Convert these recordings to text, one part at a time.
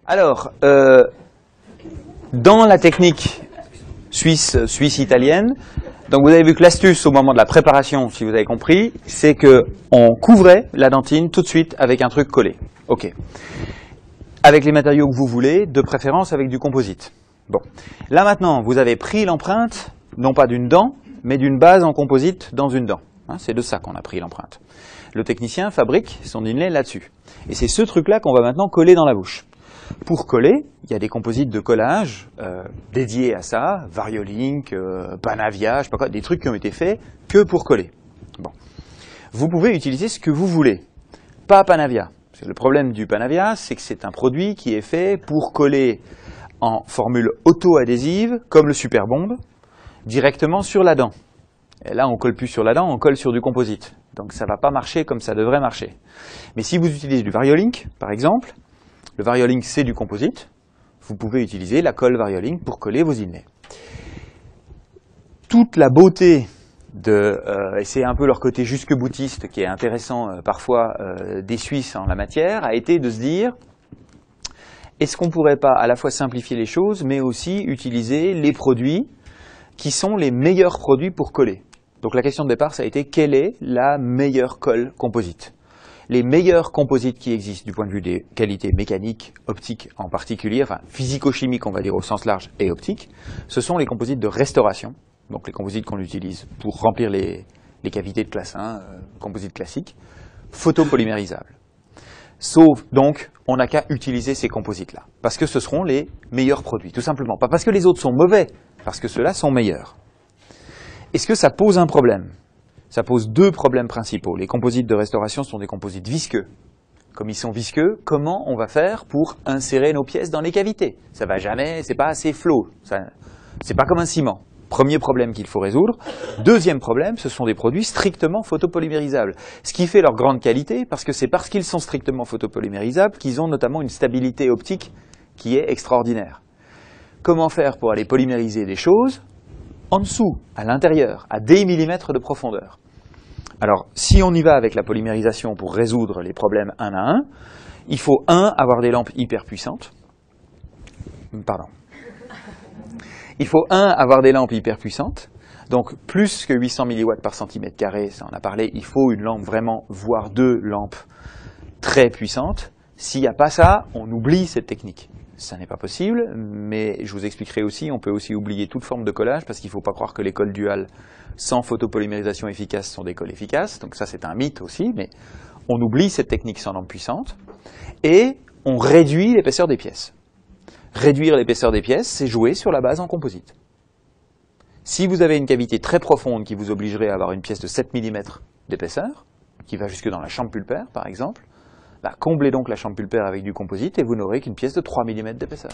Alors, dans la technique suisse-italienne, donc vous avez vu que l'astuce au moment de la préparation, si vous avez compris, c'est qu'on couvrait la dentine tout de suite avec un truc collé. Ok. Avec les matériaux que vous voulez, de préférence avec du composite. Bon. Là maintenant, vous avez pris l'empreinte, non pas d'une dent, mais d'une base en composite dans une dent. Hein, c'est de ça qu'on a pris l'empreinte. Le technicien fabrique son inlay là-dessus. Et c'est ce truc-là qu'on va maintenant coller dans la bouche. Pour coller, il y a des composites de collage dédiés à ça, Variolink, Panavia, je sais pas quoi, des trucs qui ont été faits que pour coller. Bon. Vous pouvez utiliser ce que vous voulez, pas Panavia. Le problème du Panavia, c'est que c'est un produit qui est fait pour coller en formule auto-adhésive, comme le Superbond, directement sur la dent. Et là, on ne colle plus sur la dent, on colle sur du composite. Donc ça ne va pas marcher comme ça devrait marcher. Mais si vous utilisez du Variolink, par exemple, le Variolink c'est du composite, vous pouvez utiliser la colle Variolink pour coller vos inlays. Toute la beauté et c'est un peu leur côté jusque-boutiste qui est intéressant parfois des Suisses en la matière, a été de se dire est-ce qu'on ne pourrait pas à la fois simplifier les choses, mais aussi utiliser les produits qui sont les meilleurs produits pour coller. Donc la question de départ, ça a été quelle est la meilleure colle composite? Les meilleurs composites qui existent du point de vue des qualités mécaniques, optiques en particulier, enfin physico-chimiques on va dire au sens large et optiques, ce sont les composites de restauration. Donc les composites qu'on utilise pour remplir les cavités de classe 1, composites classiques, photopolymérisables. Sauf, donc, on n'a qu'à utiliser ces composites-là, parce que ce seront les meilleurs produits, tout simplement. Pas parce que les autres sont mauvais, parce que ceux-là sont meilleurs. Est-ce que ça pose un problème? Ça pose deux problèmes principaux. Les composites de restauration sont des composites visqueux. Comme ils sont visqueux, comment on va faire pour insérer nos pièces dans les cavités? Ça va jamais, c'est pas assez flot, c'est pas comme un ciment. Premier problème qu'il faut résoudre. Deuxième problème, ce sont des produits strictement photopolymérisables. Ce qui fait leur grande qualité, parce que c'est parce qu'ils sont strictement photopolymérisables qu'ils ont notamment une stabilité optique qui est extraordinaire. Comment faire pour aller polymériser des choses en dessous, à l'intérieur, à des millimètres de profondeur? Alors, si on y va avec la polymérisation pour résoudre les problèmes un à un, il faut avoir des lampes hyper puissantes. Pardon. Il faut avoir des lampes hyper puissantes, donc plus que 800 mW par centimètre carré, ça on a parlé, il faut une lampe vraiment, voire deux lampes très puissantes. S'il n'y a pas ça, on oublie cette technique. Ça n'est pas possible, mais je vous expliquerai aussi, on peut aussi oublier toute forme de collage, parce qu'il ne faut pas croire que les colles duales sans photopolymérisation efficace sont des colles efficaces, donc ça c'est un mythe aussi, mais on oublie cette technique sans lampe puissante, et on réduit l'épaisseur des pièces. Réduire l'épaisseur des pièces, c'est jouer sur la base en composite. Si vous avez une cavité très profonde qui vous obligerait à avoir une pièce de 7 mm d'épaisseur, qui va jusque dans la chambre pulpaire par exemple, comblez donc la chambre pulpaire avec du composite et vous n'aurez qu'une pièce de 3 mm d'épaisseur.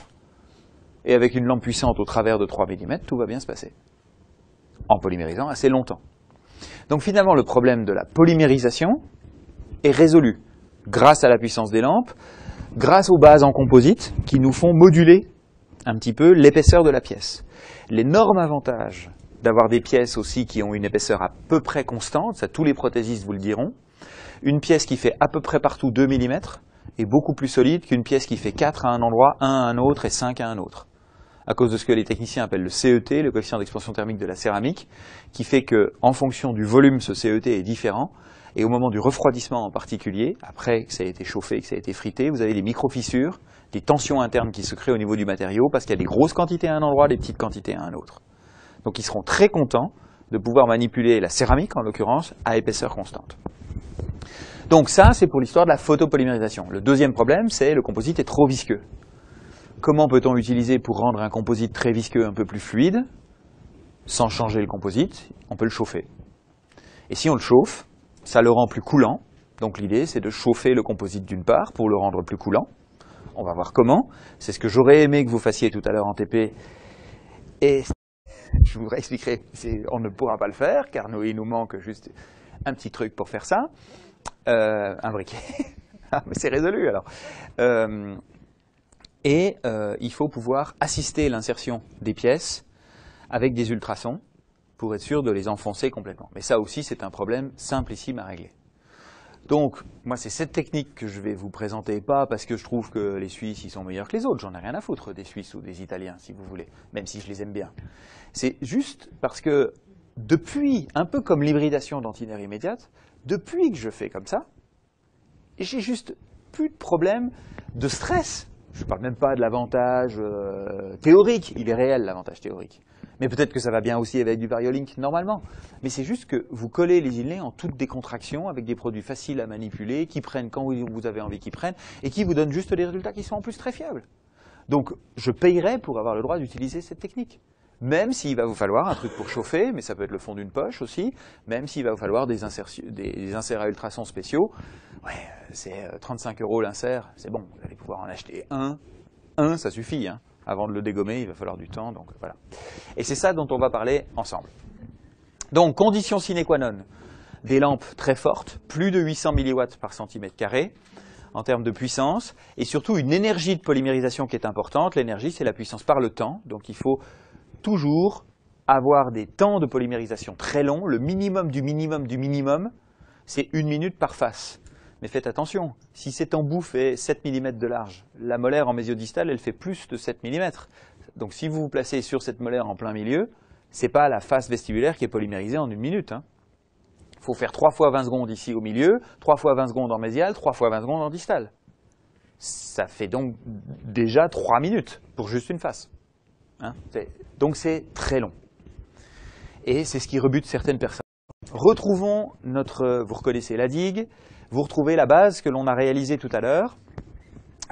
Et avec une lampe puissante au travers de 3 mm, tout va bien se passer. En polymérisant assez longtemps. Donc finalement, le problème de la polymérisation est résolu grâce à la puissance des lampes, grâce aux bases en composite qui nous font moduler un petit peu l'épaisseur de la pièce. L'énorme avantage d'avoir des pièces aussi qui ont une épaisseur à peu près constante, ça tous les prothésistes vous le diront, une pièce qui fait à peu près partout 2 mm est beaucoup plus solide qu'une pièce qui fait 4 à un endroit, 1 à un autre et 5 à un autre. À cause de ce que les techniciens appellent le CET, le coefficient d'expansion thermique de la céramique, qui fait que, en fonction du volume, ce CET est différent. Et au moment du refroidissement en particulier, après que ça a été chauffé, que ça a été frité, vous avez des micro-fissures, des tensions internes qui se créent au niveau du matériau parce qu'il y a des grosses quantités à un endroit, des petites quantités à un autre. Donc ils seront très contents de pouvoir manipuler la céramique, en l'occurrence, à épaisseur constante. Donc ça, c'est pour l'histoire de la photopolymérisation. Le deuxième problème, c'est le composite est trop visqueux. Comment peut-on utiliser pour rendre un composite très visqueux un peu plus fluide? Sans changer le composite, on peut le chauffer. Et si on le chauffe, ça le rend plus coulant. Donc l'idée, c'est de chauffer le composite d'une part pour le rendre plus coulant. On va voir comment. C'est ce que j'aurais aimé que vous fassiez tout à l'heure en TP. Et je vous réexpliquerai, on ne pourra pas le faire, car il nous manque juste un petit truc pour faire ça. Un briquet. Ah, mais c'est résolu alors. Il faut pouvoir assister l'insertion des pièces avec des ultrasons pour être sûr de les enfoncer complètement. Mais ça aussi, c'est un problème simplissime à régler. Donc, moi, c'est cette technique que je vais vous présenter, pas parce que je trouve que les Suisses, ils sont meilleurs que les autres. J'en ai rien à foutre des Suisses ou des Italiens, si vous voulez, même si je les aime bien. C'est juste parce que depuis, un peu comme l'hybridation d'antinaire immédiate, depuis que je fais comme ça, j'ai juste plus de problème de stress. Je ne parle même pas de l'avantage théorique. Il est réel, l'avantage théorique. Mais peut-être que ça va bien aussi avec du Variolink normalement. Mais c'est juste que vous collez les inlays en toute décontraction avec des produits faciles à manipuler, qui prennent quand vous avez envie qu'ils prennent, et qui vous donnent juste des résultats qui sont en plus très fiables. Donc je payerai pour avoir le droit d'utiliser cette technique. Même s'il va vous falloir un truc pour chauffer, mais ça peut être le fond d'une poche aussi, même s'il va vous falloir des inserts à ultrasons spéciaux. Ouais, c'est 35 € l'insert, c'est bon, vous allez pouvoir en acheter un, ça suffit, hein. Avant de le dégommer, il va falloir du temps, donc voilà. Et c'est ça dont on va parler ensemble. Donc, condition sine qua non, des lampes très fortes, plus de 800 mW par centimètre carré, en termes de puissance, et surtout une énergie de polymérisation qui est importante. L'énergie, c'est la puissance par le temps, donc il faut toujours avoir des temps de polymérisation très longs. Le minimum du minimum du minimum, c'est 1 minute par face. Mais faites attention, si cet embout fait 7 mm de large, la molaire en mésodistale, elle fait plus de 7 mm. Donc si vous vous placez sur cette molaire en plein milieu, ce n'est pas la face vestibulaire qui est polymérisée en 1 minute. Il faut faire 3 fois 20 secondes ici au milieu, 3 fois 20 secondes en mésial, 3 fois 20 secondes en distal. Ça fait donc déjà 3 minutes pour juste une face. Donc c'est très long. Et c'est ce qui rebute certaines personnes. Retrouvons vous reconnaissez la digue, vous retrouvez la base que l'on a réalisée tout à l'heure.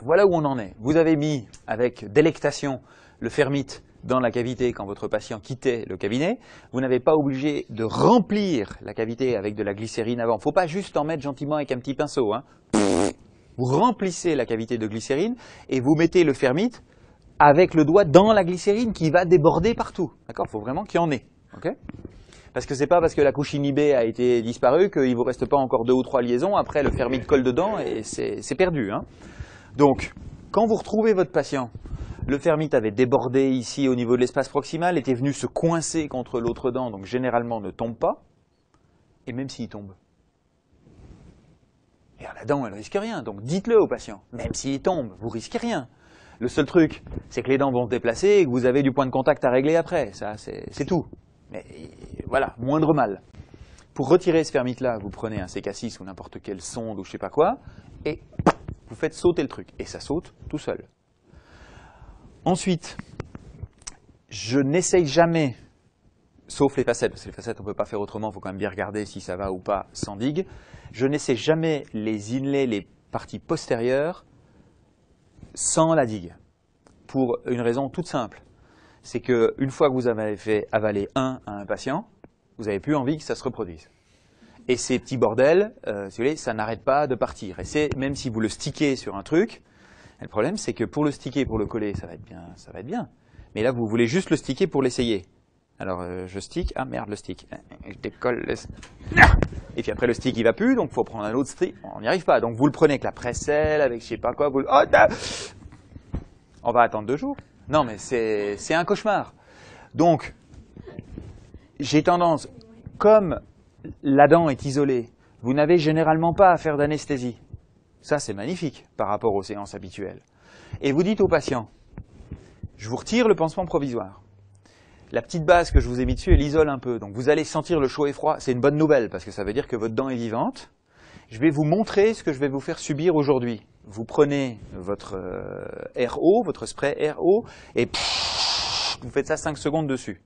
Voilà où on en est. Vous avez mis avec délectation le fermite dans la cavité quand votre patient quittait le cabinet. Vous n'avez pas obligé de remplir la cavité avec de la glycérine avant. Il ne faut pas juste en mettre gentiment avec un petit pinceau. Vous remplissez la cavité de glycérine et vous mettez le fermite avec le doigt dans la glycérine qui va déborder partout. D'accord ? Il faut vraiment qu'il y en ait. Okay ? Parce que c'est pas parce que la couche inhibée a été disparue qu'il ne vous reste pas encore 2 ou 3 liaisons, après le fermite colle dedans et c'est perdu. Donc, quand vous retrouvez votre patient, le fermite avait débordé ici au niveau de l'espace proximal, était venu se coincer contre l'autre dent, donc généralement ne tombe pas, et même s'il tombe. Et la dent, elle ne risque rien, donc dites-le au patient, même s'il tombe, vous risquez rien. Le seul truc, c'est que les dents vont se déplacer et que vous avez du point de contact à régler après, ça c'est tout. Mais voilà, moindre mal. Pour retirer ce fermite-là, vous prenez un CK6 ou n'importe quelle sonde ou je sais pas quoi, et vous faites sauter le truc. Et ça saute tout seul. Ensuite, je n'essaye jamais, sauf les facettes, parce que les facettes on ne peut pas faire autrement, il faut quand même bien regarder si ça va ou pas sans digue, je n'essaie jamais les inlays, les parties postérieures, sans la digue. Pour une raison toute simple. C'est qu'une fois que vous avez fait avaler à un patient, vous n'avez plus envie que ça se reproduise. Et ces petits bordels, si vous voulez, ça n'arrête pas de partir. Et c'est même si vous le stickez sur un truc, le problème c'est que pour le sticker, pour le coller, ça va être bien. Mais là, vous voulez juste le sticker pour l'essayer. Alors je stick, ah merde le stick, je décolle le... Et puis après le stick il va plus, donc il faut prendre un autre stick, on n'y arrive pas. Donc vous le prenez avec la presselle, avec je sais pas quoi, on va attendre 2 jours. Non mais c'est un cauchemar. Donc j'ai tendance, comme la dent est isolée, vous n'avez généralement pas à faire d'anesthésie. Ça c'est magnifique par rapport aux séances habituelles. Et vous dites au patient, je vous retire le pansement provisoire. La petite base que je vous ai mis dessus, elle isole un peu. Donc vous allez sentir le chaud et froid. C'est une bonne nouvelle parce que ça veut dire que votre dent est vivante. Je vais vous montrer ce que je vais vous faire subir aujourd'hui. Vous prenez votre RO, votre spray RO, et vous faites ça 5 secondes dessus.